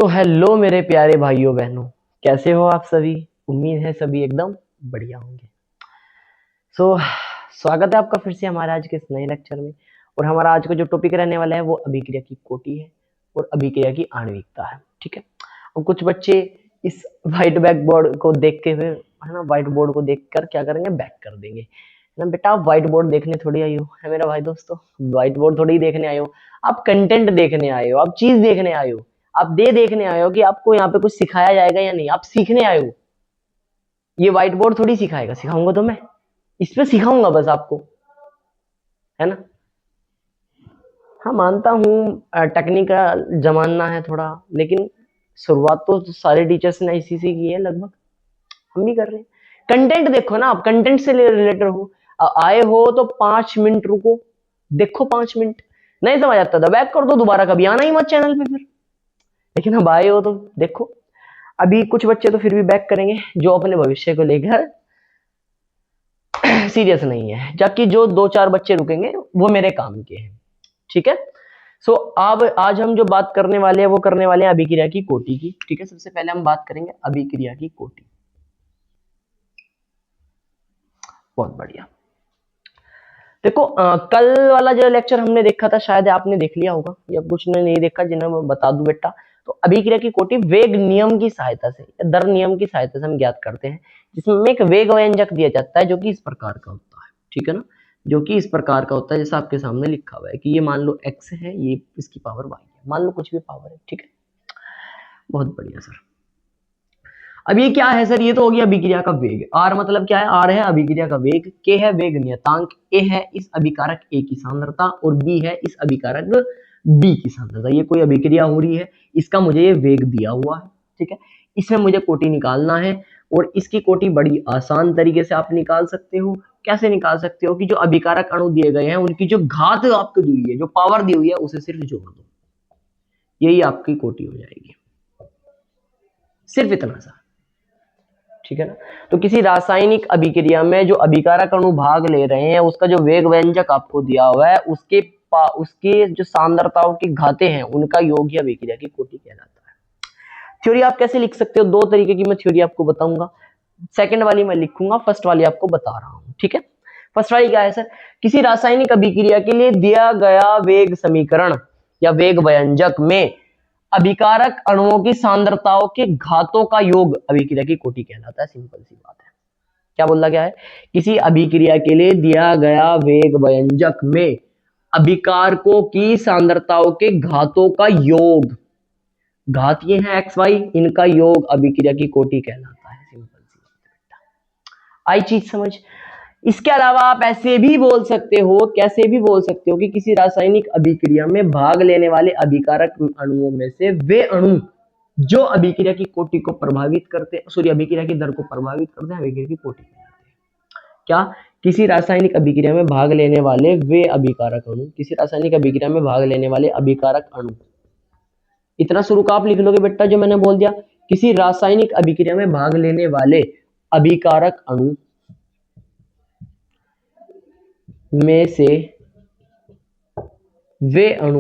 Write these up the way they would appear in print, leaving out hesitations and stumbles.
तो हेलो मेरे प्यारे भाइयों बहनों, कैसे हो आप सभी। उम्मीद है सभी एकदम बढ़िया होंगे। सो स्वागत है आपका फिर से हमारे आज के इस नए लेक्चर में। और हमारा आज का जो टॉपिक रहने वाला है वो अभिक्रिया की कोटि है और अभिक्रिया की आणविकता है। ठीक है। और कुछ बच्चे इस व्हाइट बैक बोर्ड को देख के हुए है ना, व्हाइट बोर्ड को देख कर क्या करेंगे, बैक कर देंगे ना। बेटा आप व्हाइट बोर्ड देखने थोड़ी आई हो, है मेरा भाई दोस्तों, व्हाइट बोर्ड थोड़ी देखने आए हो। आप कंटेंट देखने आए हो, आप चीज देखने आए हो, आप देखने आए हो कि आपको यहाँ पे कुछ सिखाया जाएगा या नहीं। आप सीखने आए हो। ये व्हाइट बोर्ड थोड़ी सिखाएगा, सिखाऊंगा तो मैं इस पे सिखाऊंगा बस आपको, है ना। हाँ मानता हूँ टेक्निक का जमाना है थोड़ा, लेकिन शुरुआत तो सारे टीचर्स ने इसी से की है लगभग, हम भी कर रहे हैं। कंटेंट देखो ना, आप कंटेंट से रिलेटेड हो, आए हो तो 5 मिनट रुको, देखो 5 मिनट, नहीं समझ आता था बैक कर दो, दोबारा कभी आना ही मत चैनल पे फिर। लेकिन अब आए हो तो देखो। अभी कुछ बच्चे तो फिर भी बैक करेंगे जो अपने भविष्य को लेकर सीरियस नहीं है, जबकि जो 2-4 बच्चे रुकेंगे वो मेरे काम के हैं। ठीक है। सो अब आज हम जो बात करने वाले हैं वो करने वाले हैं अभिक्रिया की कोटि की। ठीक है। सबसे पहले हम बात करेंगे अभिक्रिया की कोटि। बहुत बढ़िया। देखो कल वाला जो लेक्चर हमने देखा था शायद आपने देख लिया होगा, या कुछ ने नहीं देखा जिन्हें मैं बता दूं बेटा। तो अभिक्रिया की कोटि वेग नियम की सहायता से या दर नियम की सहायता से हम ज्ञात करते हैं, जिसमें एक वेग व्यंजक दिया जाता है जो कि इस प्रकार का होता है। ठीक है ना, जो कि इस प्रकार का होता है जैसा आपके सामने लिखा हुआ है कि ये मान लो x है, ये इसकी पावर y है, मान लो कुछ भी पावर है। ठीक है। बहुत बढ़िया सर। अब ये क्या है सर, ये तो हो गया अभिक्रिया का वेग। r मतलब क्या है, r है अभिक्रिया का वेग, k है वेग नियतांक, a है इस अभिकारक a की सांद्रता और b है इस अभिकारक b की सांद्रता। ये कोई अभिक्रिया हो रही है, इसका मुझे ये वेग दिया हुआ है। ठीक है। इसमें मुझे कोटि निकालना है और इसकी कोटि बड़ी आसान तरीके से आप निकाल सकते हो। कैसे निकाल सकते हो कि जो अभिकारक अणु दिए गए हैं उनकी जो घात आपको दी हुई है, जो पावर दी हुई है, उसे सिर्फ जोड़ दो, यही आपकी कोटि हो जाएगी। सिर्फ इतना सा। ठीक है ना। तो किसी रासायनिक अभिक्रिया में जो अभिकारक अणु भाग ले रहे हैं उसका जो वेग व्यंजक आपको दिया हुआ है उसके जो सांद्रताओं की घातें हैं उनका योग ही अभिक्रिया की कोटि कहलाता है। थ्योरी आप कैसे लिख सकते हो, 2 तरीके की मैं थ्योरी आपको बताऊंगा। सेकंड वाली मैं लिखूंगा, फर्स्ट वाली आपको बता रहा हूं। ठीक है। फर्स्ट वाली क्या है सर, किसी रासायनिक अभिक्रिया के लिए दिया गया वेग समीकरण या वेग व्यंजक में अभिकारक अणुओं की सांद्रताओं के घातों का योग अभिक्रिया की कोटि कहलाता है। सिंपल सी बात है। क्या बोला गया है, किसी अभिक्रिया के लिए दिया गया वेग व्यंजक में अभिकारकों की सांद्रताओं के घातों का योग, घात ये है एक्स वाई, इनका योग अभिक्रिया की कोटि कहलाता है। सिंपल सी बात है। आई चीज समझ। इसके अलावा आप ऐसे भी बोल सकते हो, कैसे भी बोल सकते हो कि किसी रासायनिक अभिक्रिया में भाग लेने वाले अभिकारक अणुओं में से वे अणु जो अभिक्रिया की कोटि को प्रभावित करते हैं, सॉरी अभिक्रिया की दर को प्रभावित करते हैं, अभिक्रिया की कोटि कहलाते हैं। क्या, किसी रासायनिक अभिक्रिया में भाग लेने वाले वे अभिकारक अणु, किसी रासायनिक अभिक्रिया में भाग लेने वाले अभिकारक अणु, इतना शुरू का आप लिख लोगे बेटा जो मैंने बोल दिया, किसी रासायनिक अभिक्रिया में भाग लेने वाले अभिकारक अणु में से वे अणु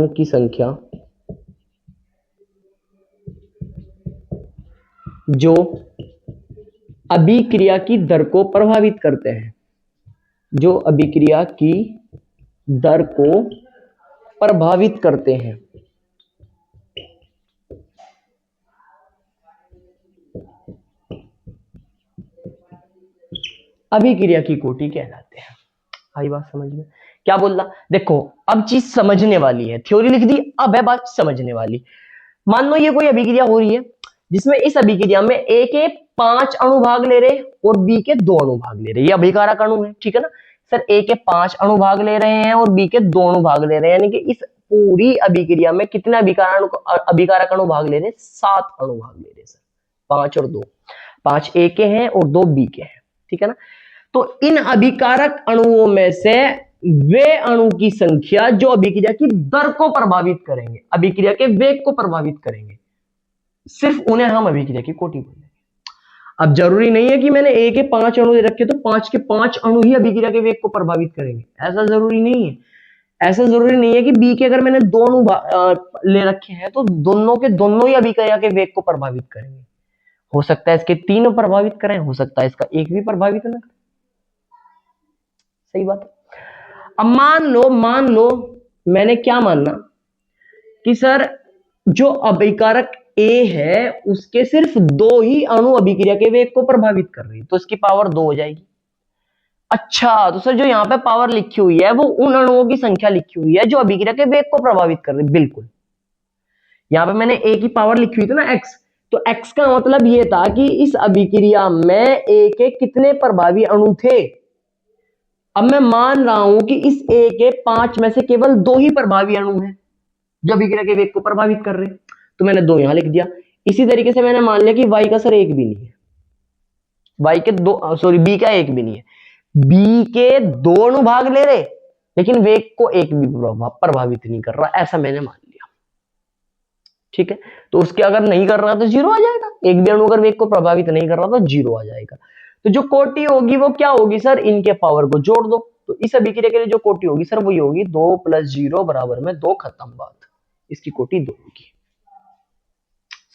की संख्या जो अभिक्रिया की दर को प्रभावित करते हैं, जो अभिक्रिया की दर को प्रभावित करते हैं, अभिक्रिया की कोटि कहलाते हैं। आई बात समझ में। क्या बोल रहा, देखो अब चीज समझने वाली है, थ्योरी लिख दी, अब है बात समझने वाली। मान लो ये कोई अभिक्रिया हो रही है जिसमें इस अभिक्रिया में ए के 5 अणु भाग ले रहे और बी के 2 अणु भाग ले रहे, ये अभिकारक अणु है। ठीक है ना सर, ए के 5 अणु भाग ले रहे हैं और बी के 2 अणु भाग ले रहे हैं, यानी कि इस पूरी अभिक्रिया में कितने अभिकारक अणु भाग ले रहे हैं, 7 अणु भाग ले रहे हैं सर, 5 और 2, 5 ए के हैं और 2 बी के हैं। ठीक है ना। तो इन अभिकारक अणुओं में से वे अणु की संख्या जो अभिक्रिया की दर को प्रभावित करेंगे, अभिक्रिया के वेग को प्रभावित करेंगे, सिर्फ उन्हें हम अभिक्रिया की कोटि बोलेंगे। अब जरूरी नहीं है कि मैंने ए के 5 अणु दे रखे तो 5 के 5 अणु ही अभिक्रिया के वेग को प्रभावित करेंगे, ऐसा जरूरी नहीं है। ऐसा जरूरी नहीं है कि बी के अगर मैंने दो अणु ले रखे हैं तो दोनों के दोनों ही अभिक्रिया के वेग को प्रभावित करेंगे। हो सकता है इसके तीन प्रभावित करें, हो सकता है इसका एक भी प्रभावित ना करें। सही बात है। अब मान लो मैंने क्या मानना कि सर जो अभिकारक ए है उसके सिर्फ दो ही अणु अभिक्रिया के वेग को प्रभावित कर रही है, तो इसकी पावर 2 हो जाएगी। अच्छा, तो सर जो यहाँ पे पावर लिखी हुई है वो उन अणुओं की संख्या लिखी हुई है जो अभिक्रिया के वेग को प्रभावित कर रही है। बिल्कुल, यहाँ पे मैंने ए की पावर लिखी हुई थी ना x, तो x का मतलब ये था कि इस अभिक्रिया में ए के कितने प्रभावी अणु थे। अब मैं मान रहा हूं कि इस ए के 5 में से केवल 2 ही प्रभावी अणु हैं जो अभिक्रिया के वेग को प्रभावित कर रहे हैं, तो मैंने 2 यहां लिख दिया। इसी तरीके से मैंने मान लिया कि y का सर एक भी नहीं है, y के दो, सॉरी b का एक भी नहीं है, b के 2 अणु भाग ले रहे लेकिन वेग को एक भी प्रभावित नहीं कर रहा, ऐसा मैंने मान लिया। ठीक है, तो उसके अगर नहीं कर रहा तो 0 आ जाएगा, एक भी अणु अगर वेग को प्रभावित नहीं कर रहा तो 0 आ जाएगा। तो जो कोटि होगी वो क्या होगी सर, इनके पावर को जोड़ दो, तो इस अभिक्रिया के लिए जो कोटि होगी सर वही होगी 2 + 0 बराबर में 2, खत्म बात। इसकी कोटि 2 होगी।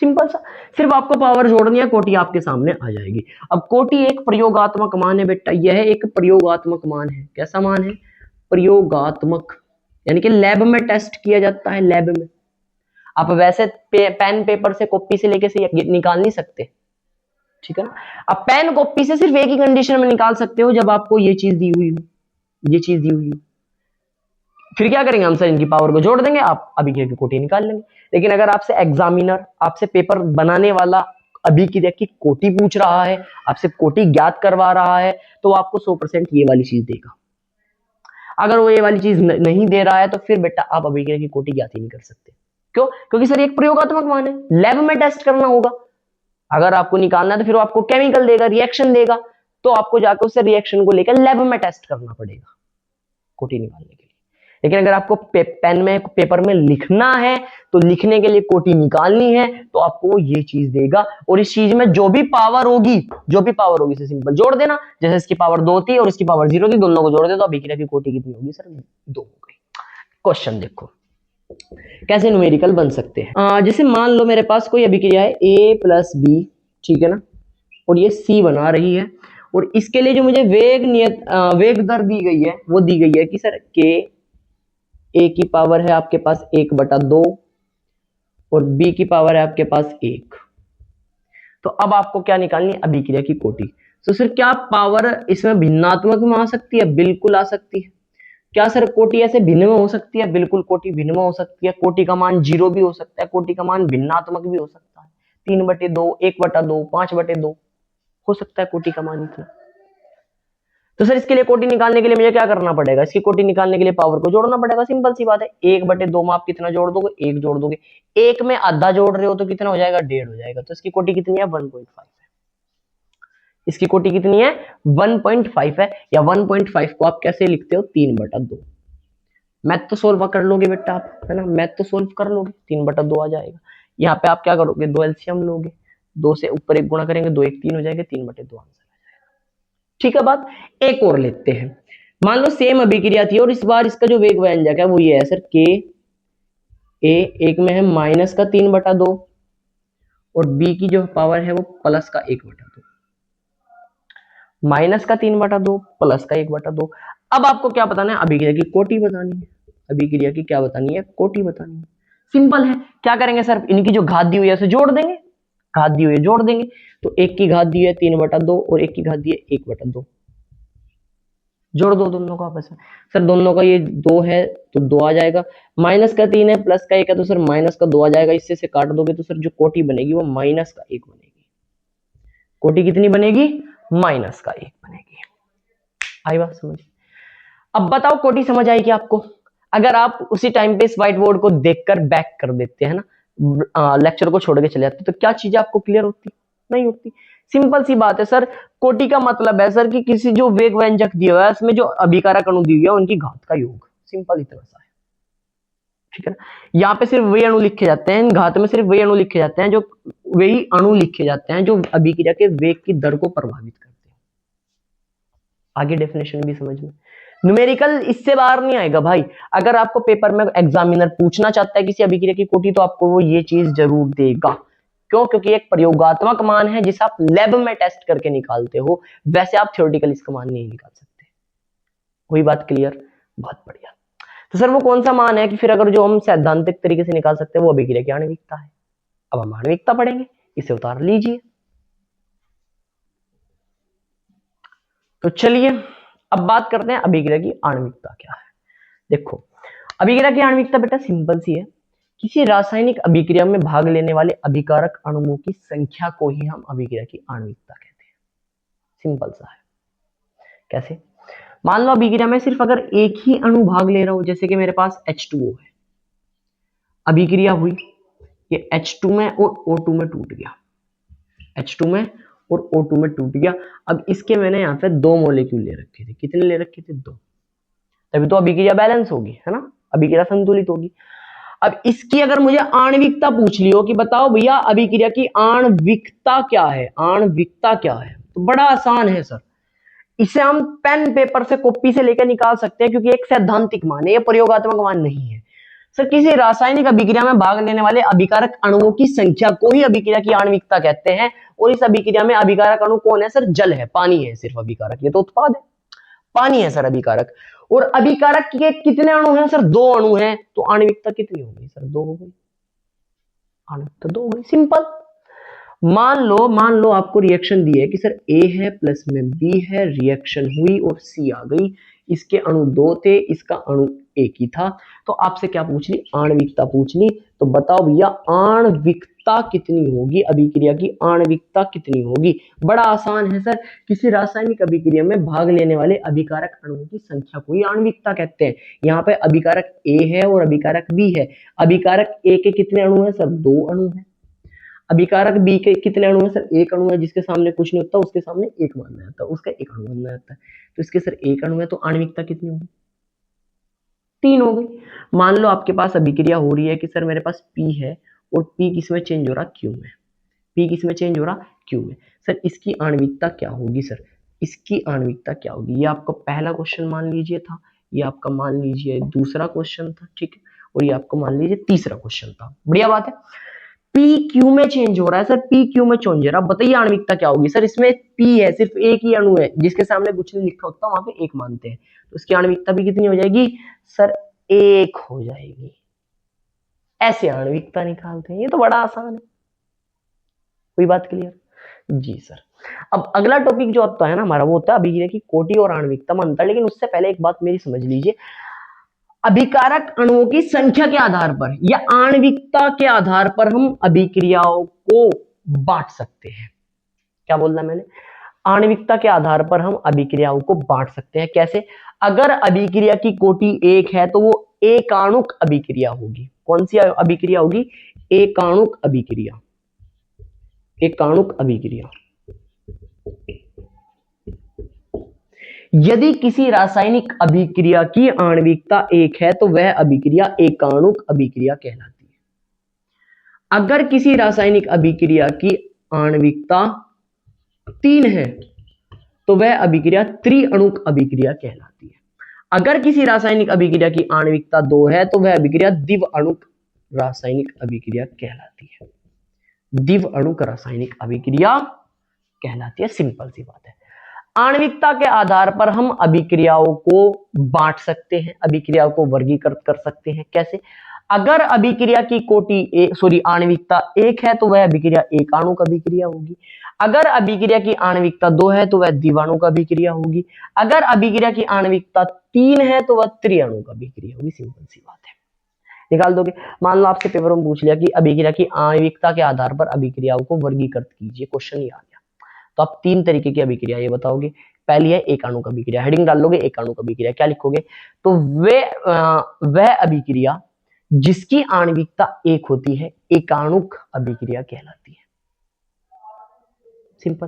सिंपल सा, सिर्फ आपको पावर जोड़नी है, कोटि आपके सामने आ जाएगी। अब कोटि एक प्रयोगात्मक मान है बेटा, यह एक प्रयोगात्मक मान है। कैसा मान है, प्रयोगात्मक, यानी कि लैब में टेस्ट किया जाता है, लैब में। आप वैसे पेन पेपर से कॉपी से लेके से निकाल नहीं सकते, ठीक है ना। अब पेन कॉपी से सिर्फ एक ही कंडीशन में निकाल सकते हो, जब आपको ये चीज दी हुई हो, ये चीज दी हुई हो। फिर क्या करेंगे हम सर, इनकी पावर को जोड़ देंगे, आप अभिक्रिया की कोटि निकाल लेंगे। लेकिन अगर आपसे एग्जामिनर, आपसे पेपर बनाने वाला अभिक्रिया की कोटि पूछ रहा है, आपसे कोटि ज्ञात करवा रहा है, तो आपको 100% ये वाली चीज देगा। अगर वो ये वाली चीज नहीं दे रहा है तो फिर बेटा आप अभिक्रिया की कोटि ज्ञात ही नहीं कर सकते। क्यों, क्योंकि सर एक प्रयोगात्मक मान है, लैब में टेस्ट करना होगा। अगर आपको निकालना है तो फिर वो आपको केमिकल देगा, रिएक्शन देगा, तो आपको जाकर उस रिएक्शन को लेकर लैब में टेस्ट करना पड़ेगा कोटि निकालने के लिए। लेकिन अगर आपको पेन में, पेपर में लिखना है, तो लिखने के लिए कोटि निकालनी है, तो आपको ये चीज देगा। और इस चीज में जो भी पावर होगी इसे सिंपल जोड़ देना। जैसे इसकी पावर 2 थी और इसकी पावर 0 थी, दोनों को जोड़ दे तो अभिक्रिया की कोटि कितनी होगी सर, 2 हो गई। क्वेश्चन देखो कैसे न्यूमेरिकल बन सकते हैं। जैसे मान लो मेरे पास कोई अभिक्रिया है a + b, ठीक है ना, और ये c बना रही है, और इसके लिए जो मुझे वेग दर दी गई है वो दी गई है कि सर k, a की पावर है आपके पास 1/2 और b की पावर है आपके पास 1। तो अब आपको क्या निकालनी है, अभिक्रिया की कोटि। तो सर क्या पावर इसमें भिन्नात्मक में आ सकती है, बिल्कुल आ सकती है। क्या सर कोटि ऐसे भिन्न में हो सकती है, बिल्कुल कोटि भिन्न में हो सकती है। कोटि का मान 0 भी हो सकता है, कोटि का मान भिन्नात्मक भी हो सकता है, 3/2, 1/2, 5/2 हो सकता है कोटि का मान इतना। तो सर इसके लिए कोटि निकालने के लिए मुझे क्या करना पड़ेगा, इसकी कोटि निकालने के लिए पावर को जोड़ना पड़ेगा। सिंपल सी बात है, 1/2 में आप कितना जोड़ दोगे, 1 जोड़ दोगे। 1 में आधा जोड़ रहे हो तो कितना हो जाएगा, 1.5 हो जाएगा। तो इसकी कोटि कितनी है, 1.5 है। इसकी कोटि कितनी है, 1.5 है। या 1.5 को आप कैसे लिखते हो, 3/2। मैथ तो सोल्व कर लोगे बेटा आप, है ना, मैथ तो सोल्व कर लोगे, 3/2 आ जाएगा। यहाँ पे आप क्या करोगे, 2 एलसीएम लोगे, 2 से ऊपर 1 गुणा करेंगे, 2 1 3 हो जाएगा, 3/2 आंसर आ जाएगा। ठीक है बात। एक और लेते हैं, मान लो सेम अभिक्रिया थी और इस बार इसका जो वेग व्यंजक है वो ये है सर k a, एक में है -3/2 और b की जो पावर है वो +1/2, -3/2 +1/2। अब आपको क्या बताना है, अभिक्रिया की कोटि बतानी है। अभिक्रिया की क्या बतानी है, कोटि बतानी है। सिंपल है, क्या करेंगे सर, इनकी जो घात दी हुई है उसे जोड़ देंगे, घात दी हुई है जोड़ देंगे। तो 1 की घात दी है 3/2 और 1 की घात दी है 1/2, जोड़ दो दोनों को आपस में। सर दोनों का ये 2 है तो 2 आ जाएगा, -3 है +1 है तो सर -2 आ जाएगा। इससे से काट दोगे तो सर जो कोटि बनेगी वो -1 बनेगी। कोटि कितनी बनेगी, -1 बनेगी। आई बात समझ। अब बताओ कोटि समझ आई कि आपको। अगर आप उसी टाइम पे इस व्हाइट बोर्ड को देखकर बैक कर देते हैं ना, लेक्चर को छोड़ के चले जाते, तो क्या चीजें आपको क्लियर होती, नहीं होती। सिंपल सी बात है सर, कोटि का मतलब है सर कि किसी जो वेग व्यंजक दिया हुआ है उसमें जो अभिकारक अणु दिए हुए हैं उनकी घात का योग, सिंपल इतना सा है। ठीक है ना, यहाँ पे सिर्फ वही अणु लिखे जाते हैं, घात में सिर्फ वही अणु लिखे जाते हैं, जो वही अणु लिखे जाते हैं जो अभिक्रिया के वेग की दर को प्रभावित करते हैं। आगे डेफिनेशन भी समझ में। न्यूमेरिकल इससे बाहर नहीं आएगा भाई। अगर आपको पेपर में एग्जामिनर पूछना चाहता है किसी अभिक्रिया की कोटि तो आपको वो ये चीज जरूर देगा। क्यों? क्योंकि एक प्रयोगात्मक मान है जिसे आप लैब में टेस्ट करके निकालते हो, वैसे आप थ्योरेटिकल इसका मान नहीं निकाल सकते। वही बात क्लियर? बहुत बढ़िया। तो सर वो कौन सा मान है कि फिर अगर जो हम सैद्धांतिक तरीके से निकाल सकते हैं वो अभिक्रिया की आणविकता है। अब हम आणविकता पढ़ेंगे, इसे उतार लीजिए। तो चलिए अब बात करते हैं अभिक्रिया की आणविकता क्या है। देखो अभिक्रिया की आणविकता बेटा सिंपल सी है, किसी रासायनिक अभिक्रिया में भाग लेने वाले अभिकारक अणुओं की संख्या को ही हम अभिक्रिया की आणविकता कहते हैं। सिंपल सा है। कैसे? मान लो अभिक्रिया में सिर्फ अगर एक ही अणु भाग ले रहा हो, जैसे कि मेरे पास H2O है, अभिक्रिया हुई, ये H2 में और O2 में टूट गया, H2 में और O2 में टूट गया। अब इसके मैंने यहाँ पे 2 मॉलिक्यूल ले रखे थे। कितने ले रखे थे? 2। तभी तो अभिक्रिया बैलेंस होगी, है ना, अभिक्रिया संतुलित होगी। अब इसकी अगर मुझे आणविकता पूछ ली हो कि बताओ भैया अभिक्रिया की आणविकता क्या है, आणविकता क्या है, तो बड़ा आसान है सर। इसे हम पेन पेपर से कॉपी से लेकर निकाल सकते हैं, क्योंकि एक सैद्धांतिक मान है, ये प्रयोगात्मक मान नहीं है सर। किसी रासायनिक अभिक्रिया में भाग लेने वाले अभिकारक अणुओं की संख्या को ही अभिक्रिया की आणविकता कहते हैं। और इस अभिक्रिया में अभिकारक अणु कौन है सर? जल है, पानी है सिर्फ अभिकारक, ये तो उत्पाद है, पानी है सर अभिकारक। और अभिकारक के कितने अणु हैं सर? 2 अणु हैं। तो आणविकता कितनी हो गई सर? 2 हो गई, आणविकता 2 हो गई, सिंपल। मान लो आपको रिएक्शन दी है कि सर A है प्लस में B है, रिएक्शन हुई और C आ गई। इसके अणु 2 थे, इसका अणु एक ही था। तो आपसे क्या पूछ ली? आणविकता पूछ ली। तो बताओ भैया आणविकता कितनी होगी, अभिक्रिया की आणविकता कितनी होगी? बड़ा आसान है सर, किसी रासायनिक अभिक्रिया में भाग लेने वाले अभिकारक अणुओं की संख्या को ही आणविकता कहते हैं। यहाँ पे अभिकारक A है और अभिकारक B है। अभिकारक A के कितने अणु है सर? 2 अणु है। अभिकारक B के कितने अणु है सर? 1 अणु है, जिसके सामने कुछ नहीं होता उसके सामने 1 मानना जाता है, उसका 1 अणु मानना जाता है। तो इसके सर 1 अणु है, तो आणविकता कितनी होगी? 3 हो गई। मान लो आपके पास अभिक्रिया हो रही है कि सर मेरे पास P है और P किस में चेंज हो रहा? Q में। P किस में चेंज हो रहा? Q में। सर इसकी आणविकता क्या होगी सर? इसकी आणविकता क्या होगी? ये आपका पहला क्वेश्चन मान लीजिए था, ये आपका मान लीजिए दूसरा क्वेश्चन था, ठीक है, और ये आपको मान लीजिए तीसरा क्वेश्चन था। बढ़िया बात है। P Q में चेंज हो रहा है सर, P Q में चेंज हो रहा है। बताइए आणविकता क्या होगी सर? इसमें P है, सिर्फ एक ही अणु है, जिसके सामने कुछ नहीं लिखा होता वहां पे 1 मानते हैं, तो इसकी आणविकता भी कितनी हो जाएगी सर? 1 हो जाएगी। ऐसे आणविकता निकालते हैं, ये तो बड़ा आसान है। कोई बात क्लियर? जी सर। अब अगला टॉपिक जो आता है ना हमारा, वो होता है अभिक्रिया की कोटि और आणविकता में अंतर। लेकिन उससे पहले एक बात मेरी समझ लीजिए, अभिकारक अणुओं की संख्या के आधार पर या आणविकता के आधार पर हम अभिक्रियाओं को बांट सकते हैं। क्या बोलना मैंने? आणविकता के आधार पर हम अभिक्रियाओं को बांट सकते हैं। कैसे? अगर अभिक्रिया की कोटि 1 है तो वो एकाणुक अभिक्रिया होगी। कौन सी अभिक्रिया होगी? एकाणुक अभिक्रिया, एकाणुक अभिक्रिया। यदि किसी रासायनिक अभिक्रिया की आणविकता 1 है तो वह अभिक्रिया एकाणुक अभिक्रिया कहलाती है। अगर किसी रासायनिक अभिक्रिया की आणविकता 3 है तो वह अभिक्रिया त्रिअणुक अभिक्रिया कहलाती है। अगर किसी रासायनिक अभिक्रिया की आणविकता 2 है तो वह अभिक्रिया द्विअणुक रासायनिक अभिक्रिया कहलाती है। द्विअणुक रासायनिक अभिक्रिया कहलाती है। सिंपल सी बात है। आणविकता के आधार पर हम अभिक्रियाओं को बांट सकते हैं, अभिक्रियाओं को वर्गीकृत कर सकते हैं। कैसे? अगर अभिक्रिया की कोटि आणविकता 1 है तो वह अभिक्रिया एकाणुक अभिक्रिया होगी। अगर अभिक्रिया की आणविकता 2 है तो वह द्विअणुक अभिक्रिया होगी। अगर अभिक्रिया की आणविकता 3 है तो वह त्रिअणुक अभिक्रिया होगी। सिंपल सी बात है, निकाल दोगे। मान लो आपसे पेपर में पूछ लिया कि अभिक्रिया की आणविकता के आधार पर अभिक्रियाओं को वर्गीकृत कीजिए, क्वेश्चन ये आ गया, तो आप 3 तरीके की अभिक्रिया ये बताओगे। पहली है एकाणुक अभिक्रिया, हेडिंग डाल लोगे एकाणुक अभिक्रिया। क्या लिखोगे? तो वह अभिक्रिया जिसकी आणविकता 1 होती है एकाणुक अभिक्रिया कहलाती है। सिंपल।